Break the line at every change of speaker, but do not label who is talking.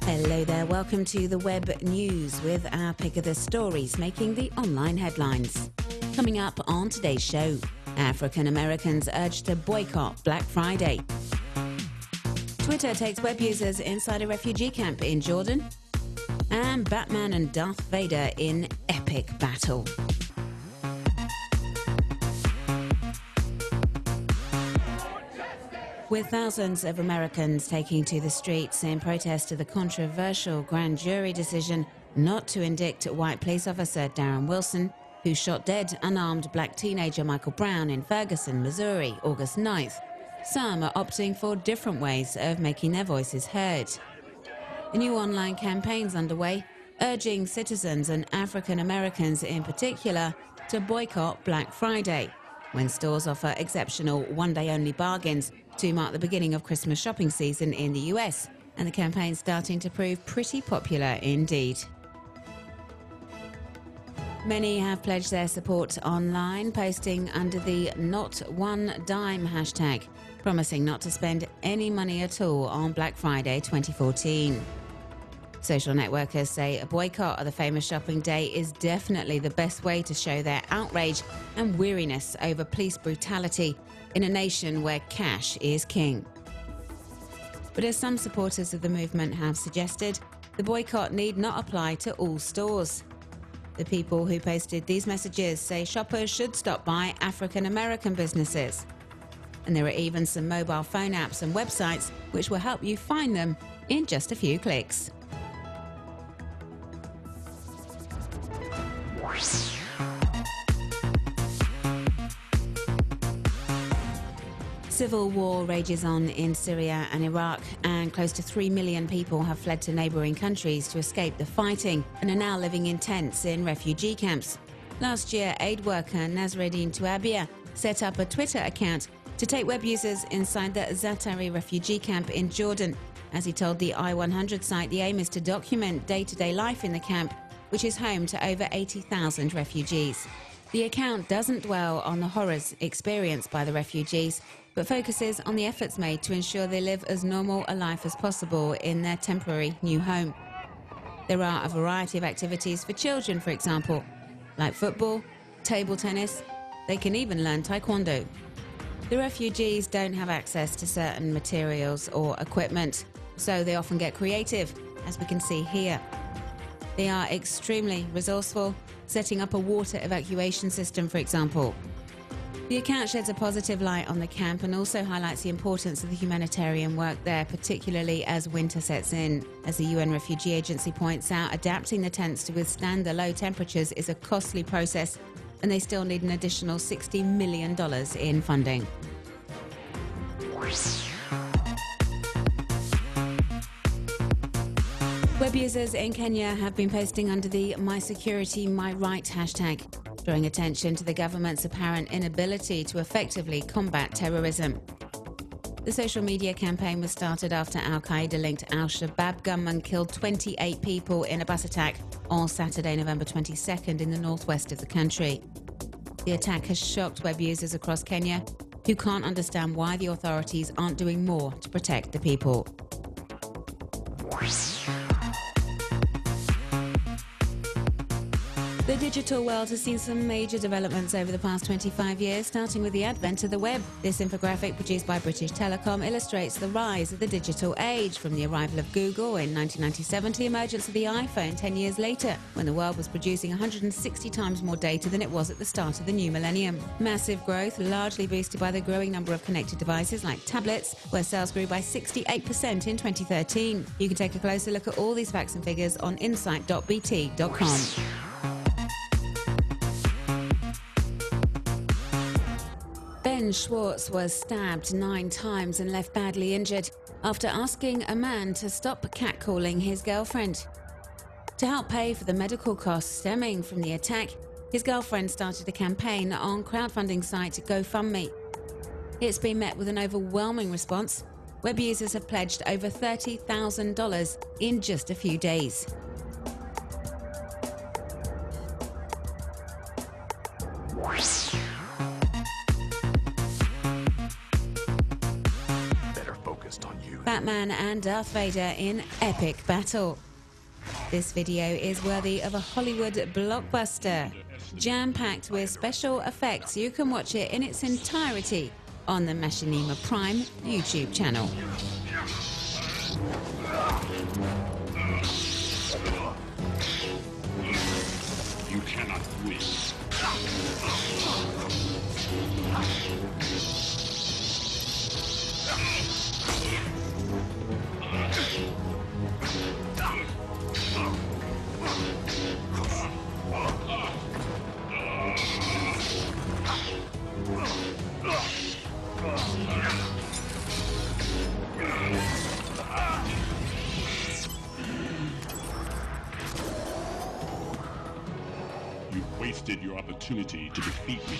Hello there, welcome to the Web News with our pick of the stories making the online headlines. Coming up on today's show, African Americans urged to boycott Black Friday. Twitter takes web users inside a refugee camp in Jordan. And Batman and Darth Vader in epic battle. With thousands of Americans taking to the streets in protest of the controversial grand jury decision not to indict white police officer Darren Wilson, who shot dead unarmed black teenager Michael Brown in Ferguson, Missouri, August 9th, some are opting for different ways of making their voices heard. A new online campaign's underway, urging citizens and African Americans in particular to boycott Black Friday, when stores offer exceptional one-day-only bargains to mark the beginning of Christmas shopping season in the US, and the campaign's starting to prove pretty popular indeed. Many have pledged their support online, posting under the Not One Dime hashtag, promising not to spend any money at all on Black Friday 2014. Social networkers say a boycott of the famous shopping day is definitely the best way to show their outrage and weariness over police brutality in a nation where cash is king. But as some supporters of the movement have suggested, the boycott need not apply to all stores. The people who posted these messages say shoppers should stop by African American businesses. And there are even some mobile phone apps and websites which will help you find them in just a few clicks. Civil war rages on in Syria and Iraq, and close to 3 million people have fled to neighbouring countries to escape the fighting and are now living in tents in refugee camps. Last year, aid worker Nasreddin Touabia set up a Twitter account to take web users inside the Zaatari refugee camp in Jordan. As he told the I-100 site, the aim is to document day-to-day life in the camp, which is home to over 80,000 refugees. The account doesn't dwell on the horrors experienced by the refugees, but focuses on the efforts made to ensure they live as normal a life as possible in their temporary new home. There are a variety of activities for children, for example, like football, table tennis. They can even learn taekwondo. The refugees don't have access to certain materials or equipment, so they often get creative, as we can see here. They are extremely resourceful, setting up a water evacuation system, for example. The account sheds a positive light on the camp and also highlights the importance of the humanitarian work there, particularly as winter sets in. As the UN Refugee Agency points out, adapting the tents to withstand the low temperatures is a costly process, and they still need an additional $60 million in funding. Web users in Kenya have been posting under the My Security, My Right hashtag, drawing attention to the government's apparent inability to effectively combat terrorism. The social media campaign was started after Al-Qaeda-linked Al-Shabaab gunmen killed 28 people in a bus attack on Saturday, November 22nd in the northwest of the country. The attack has shocked web users across Kenya, who can't understand why the authorities aren't doing more to protect the people. The digital world has seen some major developments over the past 25 years, starting with the advent of the web. This infographic, produced by British Telecom, illustrates the rise of the digital age, from the arrival of Google in 1997 to the emergence of the iPhone 10 years later, when the world was producing 160 times more data than it was at the start of the new millennium. Massive growth, largely boosted by the growing number of connected devices like tablets, where sales grew by 68% in 2013. You can take a closer look at all these facts and figures on insight.bt.com. Ben Schwartz was stabbed 9 times and left badly injured after asking a man to stop catcalling his girlfriend. To help pay for the medical costs stemming from the attack, his girlfriend started a campaign on crowdfunding site GoFundMe. It's been met with an overwhelming response. Web users have pledged over $30,000 in just a few days.
Better focused on you
Batman and Darth Vader in epic battle. This video is worthy of a Hollywood blockbuster. Jam-packed with special effects, you can watch it in its entirety on the Machinima Prime YouTube channel.
You cannot win. You've wasted your opportunity to defeat me.